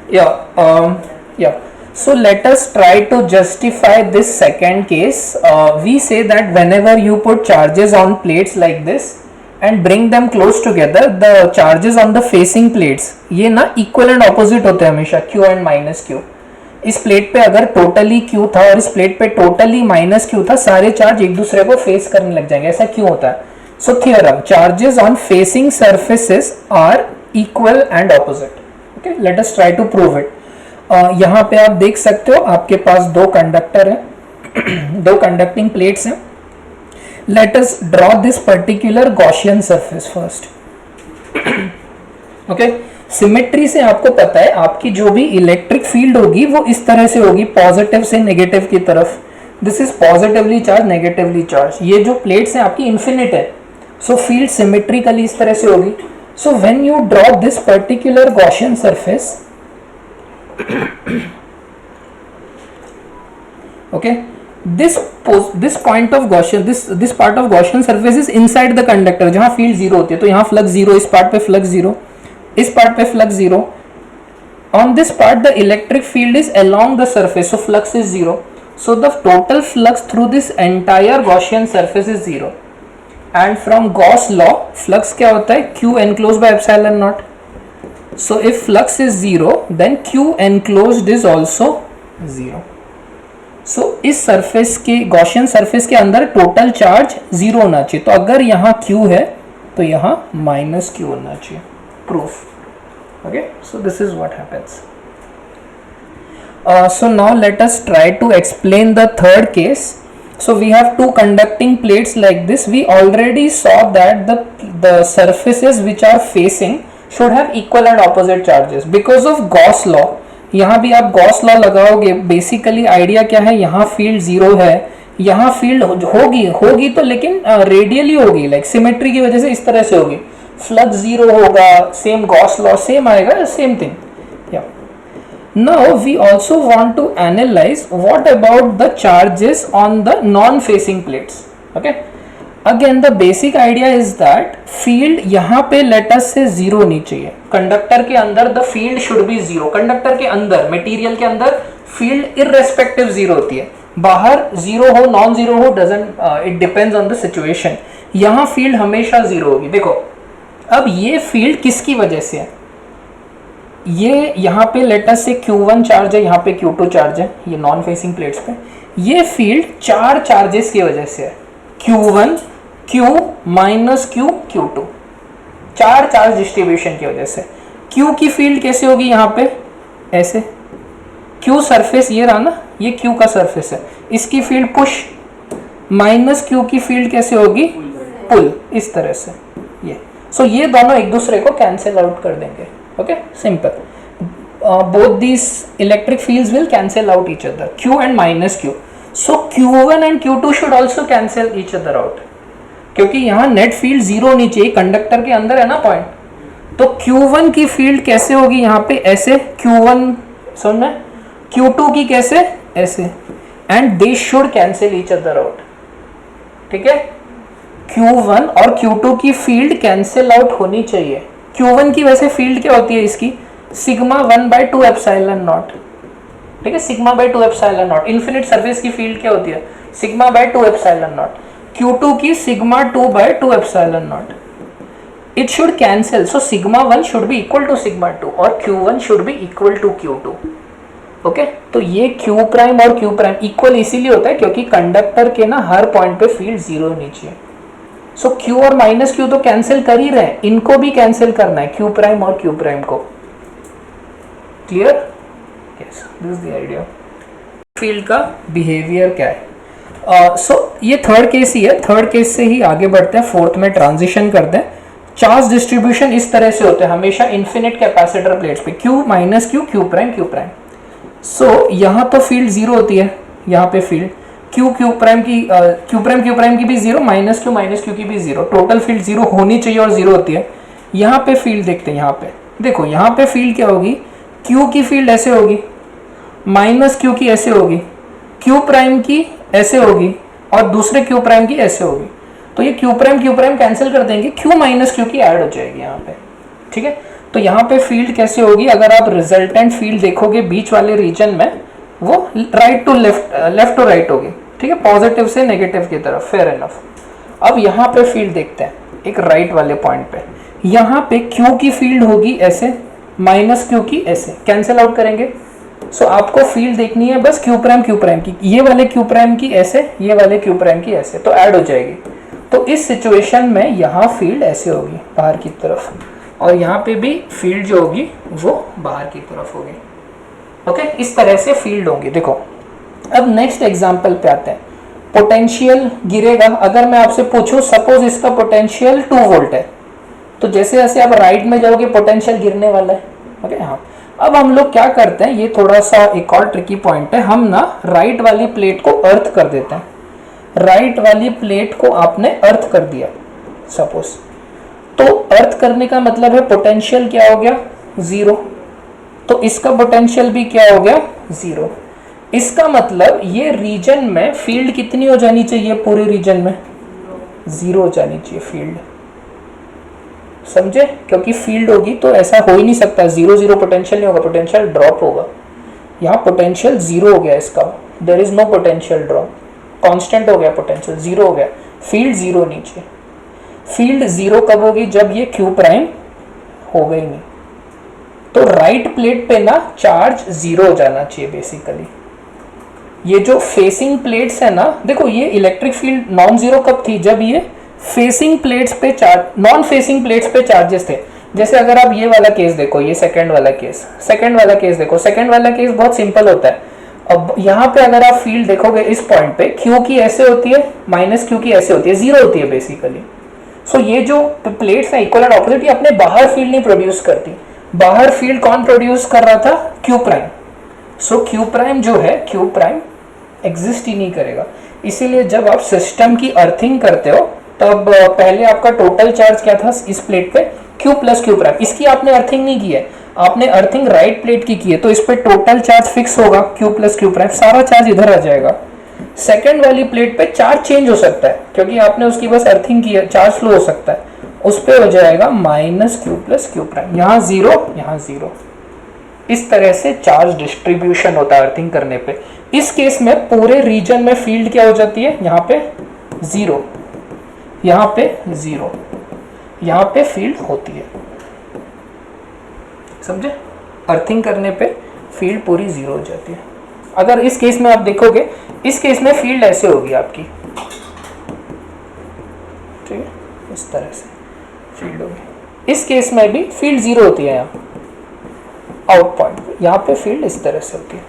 Yeah. So let us try to justify this second case. We say that whenever you put charges on plates like this and bring them close together, the charges on the facing plates ये ना equal and opposite होते हैं हमेशा, Q and minus Q. इस plate पे अगर totally Q था और इस प्लेट पे टोटली माइनस Q था, सारे चार्ज एक दूसरे को फेस करने लग जाएंगे. ऐसा क्यों होता है? So theorem, charges on facing surfaces are equal and opposite. Okay, let us try to prove it. यहाँ पे आप देख सकते हो आपके पास दो कंडक्टर हैं, दो कंडक्टिंग प्लेट्स हैं. Let us draw this particular Gaussian surface first. Okay, symmetry से आपको पता है आपकी जो भी इलेक्ट्रिक फील्ड होगी वो इस तरह से होगी, पॉजिटिव से नेगेटिव की तरफ. This is positively charge, negatively charge. ये जो प्लेट्स हैं आपकी इन्फिनिट है, सो फील्ड सिमेट्रिकली इस तरह से होगी. So when you draw this particular Gaussian surface, okay, this point of Gaussian, this part of Gaussian surface is inside the conductor. जहां फील्ड जीरो होती है तो यहाँ फ्लक्स जीरो, इस पार्ट पे फ्लक्स जीरो, इस पार्ट पे flux zero. on this part the electric field is along the surface, so flux is zero. so the total flux through this entire Gaussian surface is zero. and from Gauss law flux क्या होता है? Q enclosed by epsilon naught. So if flux is zero, then Q enclosed is also zero. So इस surface के Gaussian surface के अंदर total charge zero होना चाहिए. तो अगर यहाँ Q है तो यहाँ माइनस Q होना चाहिए. Proof. Okay, so this is what happens. So now let us try to explain the third case. So we have two conducting plates like this. We already saw that the surfaces which are facing should have equal and opposite charges because of Gauss law. यहाँ भी आप Gauss law लगाओगे. Basically idea क्या है? यहाँ field zero है, यहाँ field होगी तो लेकिन रेडियली होगी, लाइक सिमेट्री की वजह से इस तरह से होगी. फ्लक्स जीरो होगा, सेम Gauss law सेम आएगा, same thing. Now we also want to analyze what about the charges on the non-facing plates. Okay. Again the basic idea is that field यहाँ पे let us say जीरो नहीं चाहिए. Conductor के अंदर the field should be zero. Conductor के अंदर, material के अंदर फील्ड इररेस्पेक्टिव जीरो होती है. बाहर जीरो हो, नॉन जीरो हो, doesn't, it depends on the situation. यहाँ फील्ड हमेशा जीरो होगी. देखो अब ये फील्ड किसकी वजह से है? ये यहाँ पे लेट अस से Q1 चार्ज है, यहाँ पे Q2 चार्ज है, ये नॉन फेसिंग प्लेट्स पे. ये फील्ड चार चार्जेस की वजह से है. Q1, Q minus Q, Q2, चार चार्ज डिस्ट्रीब्यूशन की वजह से. Q की फील्ड कैसे होगी? यहाँ पे ऐसे. Q सरफेस ये रहा ना, ये Q का सरफेस है, इसकी फील्ड पुश. माइनस Q की फील्ड कैसे होगी? पुल, इस तरह से ये. सो ये दोनों एक दूसरे को कैंसिल आउट कर देंगे. Okay, simple. Both these electric fields will cancel out each other, Q and minus Q. So Q1 and Q2 should also cancel each other out. क्योंकि यहाँ नेट फील्ड जीरो नहीं चाहिए, कंडक्टर के अंदर है ना पॉइंट. तो Q1 की फील्ड कैसे होगी? यहाँ पे ऐसे, Q1 समझना, Q2 की कैसे? ऐसे. And they should cancel each other out. ठीक है, Q1 और Q2 की फील्ड कैंसिल आउट होनी चाहिए. Q1 की वैसे फील्ड क्या होती है इसकी? Sigma 1/2 epsilon not. ठीक है, sigma bye 2 epsilon not. Infinite surface की फील्ड क्या होती है? Sigma bye 2 epsilon naught. Q2 की sigma 2/2 epsilon naught. It should cancel. So sigma 1 should be equal to sigma 2 और Q1 should be equal to Q2. Okay, तो ये Q prime और Q prime equal इसीलिए होता है क्योंकि कंडक्टर के ना हर पॉइंट पे फील्ड जीरो होनी चाहिए. सो Q और माइनस Q तो कैंसिल कर ही रहे हैं, इनको भी कैंसिल करना है, Q प्राइम और Q प्राइम को. Clear? Yes, this is the idea. Field का बिहेवियर क्या है? सो ये थर्ड केस ही है. थर्ड केस से ही आगे बढ़ते हैं, फोर्थ में ट्रांजिशन करते हैं. चार्ज डिस्ट्रीब्यूशन इस तरह से होते हैं हमेशा इन्फिनिट कैपेसिटर प्लेट्स पे, Q minus Q, Q prime, Q prime. So यहाँ तो फील्ड जीरो होती है, यहाँ पे फील्ड Q प्राइम की भी जीरो, माइनस Q की भी जीरो. टोटल फील्ड जीरो होनी चाहिए और जीरो होती है. यहाँ पे फील्ड देखते हैं. यहाँ पे देखो, यहाँ पे फील्ड क्या होगी? Q की फील्ड ऐसे होगी, माइनस Q की ऐसे होगी, Q प्राइम की ऐसे होगी और दूसरे Q प्राइम की ऐसे होगी. तो ये Q प्राइम कैंसिल कर देंगे, Q माइनस Q की ऐड हो जाएगी यहाँ पे. ठीक है, तो तो यहाँ पे फील्ड कैसे होगी, अगर आप रिजल्टेंट फील्ड देखोगे बीच वाले रीजन में, वो right to left, left to right होगी, ठीक है, पॉजिटिव से नेगेटिव की तरफ, फेयर एनफ। अब यहाँ पे फील्ड देखते हैं एक राइट वाले पॉइंट पे, यहाँ पे क्यू की फील्ड होगी ऐसे, माइनस क्यू की ऐसे, कैंसिल आउट करेंगे। सो आपको फील्ड देखनी है बस क्यू प्राइम की, ये वाले क्यू प्राइम की ऐसे, ये वाले क्यू प्राइम की ऐसे, तो ऐड हो जाएगी। तो इस सिचुएशन में यहाँ फील्ड ऐसे होगी बाहर की तरफ, और यहाँ पे भी फील्ड जो होगी वो बाहर की तरफ होगी। ओके, इस तरह से फील्ड होंगी। देखो अब नेक्स्ट एग्जांपल पे आते हैं। पोटेंशियल गिरेगा, अगर मैं आपसे पूछूं सपोज इसका पोटेंशियल 2 वोल्ट है, तो जैसे जैसे आप राइट में जाओगे पोटेंशियल गिरने वाला है। ओके, हाँ, अब हम लोग क्या करते हैं, ये थोड़ा सा एक और ट्रिकी पॉइंट है, हम ना राइट वाली प्लेट को अर्थ कर देते हैं। राइट वाली प्लेट को आपने अर्थ कर दिया सपोज, तो अर्थ करने का मतलब है पोटेंशियल क्या हो गया, 0, तो इसका पोटेंशियल भी क्या हो गया, 0। इसका मतलब ये रीजन में फील्ड कितनी हो जानी चाहिए, पूरे रीजन में 0 हो जानी चाहिए फील्ड, समझे, क्योंकि फील्ड होगी तो ऐसा हो ही नहीं सकता 0 पोटेंशियल नहीं होगा, पोटेंशियल ड्रॉप होगा। यहाँ पोटेंशियल 0 हो गया इसका, there is no potential drop, constant हो गया, पोटेंशियल 0 हो गया, फील्ड 0 नीचे। फील्ड 0 कब होगी, जब ये क्यू प्राइम हो गई नहीं, तो राइट प्लेट पे ना चार्ज 0 हो जाना चाहिए बेसिकली। ये जो फेसिंग प्लेट्स है ना, देखो ये इलेक्ट्रिक फील्ड नॉन जीरो कब थी, जब ये फेसिंग प्लेट्स पे चार्ज, नॉन फेसिंग प्लेट्स पे चार्जेस थे। जैसे अगर आप ये वाला केस देखो, ये सेकंड वाला केस देखो, सेकंड वाला केस बहुत सिंपल होता है। अब यहाँ पे अगर आप फील्ड देखोगे इस पॉइंट पे, क्यू की ऐसे होती है, माइनस क्यू की ऐसे होती है, 0 होती है बेसिकली। सो ये जो प्लेट्स है इक्वल एंड ऑपोजिट, ये अपने बाहर फील्ड नहीं प्रोड्यूस करती, बाहर फील्ड कौन प्रोड्यूस कर रहा था, क्यू प्राइम। सो क्यू प्राइम जो है, क्यू प्राइम एग्जिस्ट ही नहीं करेगा। इसीलिए जब आप सिस्टम की अर्थिंग करते हो तब पहले आपका टोटल चार्ज क्या था इस प्लेट पे, Q प्लस क्यू प्राइम, इसकी आपने अर्थिंग नहीं की है, आपने अर्थिंग राइट प्लेट की है, तो इस पे टोटल चार्ज फिक्स होगा Q प्लस क्यू प्राइम, सारा चार्ज इधर आ जाएगा। सेकेंड वाली प्लेट पे चार्ज चेंज हो सकता है क्योंकि आपने उसकी बस अर्थिंग की है, चार्ज फ्लो हो सकता है, उस पे हो जाएगा minus Q plus Q prime, यहाँ 0 यहाँ 0। इस तरह से चार्ज डिस्ट्रीब्यूशन होता है अर्थिंग करने पे। इस केस में पूरे रीजन में फील्ड क्या हो जाती है, यहाँ पे 0, यहाँ पे 0, यहाँ पे फील्ड होती है, समझे, अर्थिंग करने पे फील्ड पूरी 0 हो जाती है। अगर इस केस में आप देखोगे, इस केस में फील्ड ऐसे होगी आपकी, ठीक है, इस तरह से फील्ड होगी। इस केस में भी फील्ड 0 होती है, यहाँ आउट पॉइंट, यहाँ पे फील्ड इस तरह से होती है।